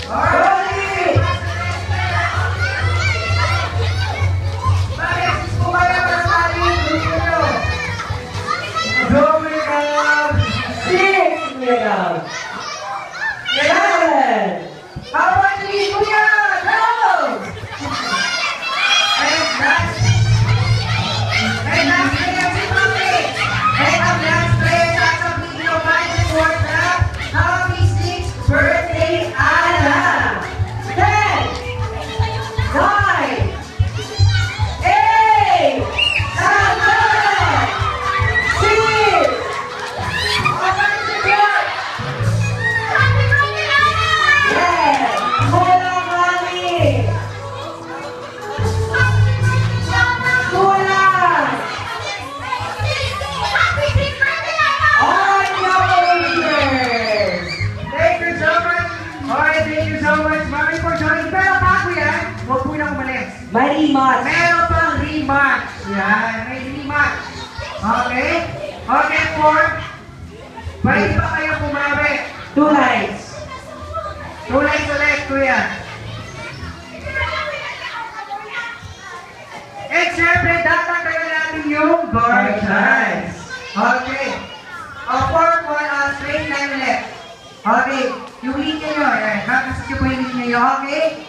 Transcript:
Rolly! Bakit? Kung kaya masali, gusto nyo. Dominic! 6 medal. 11. How about you, Kuya? Go! And last player si Mami. And ang last player sa Kapitino Magic for the happy 6th birthday, Ana. 10, 9, 8, 7, 6. May rematch. Meron pang rematch. Yan, may rematch. Okay? Okay, 4. Pwede ba kayo pumawi? 2 lines. 2 lines ulit, kuya. And syempre, tatanggalin natin yung guard lines. Okay. 4 straight line ulit. Okay. Yung linya nyo, kakasas nyo po yung linya nyo. Okay?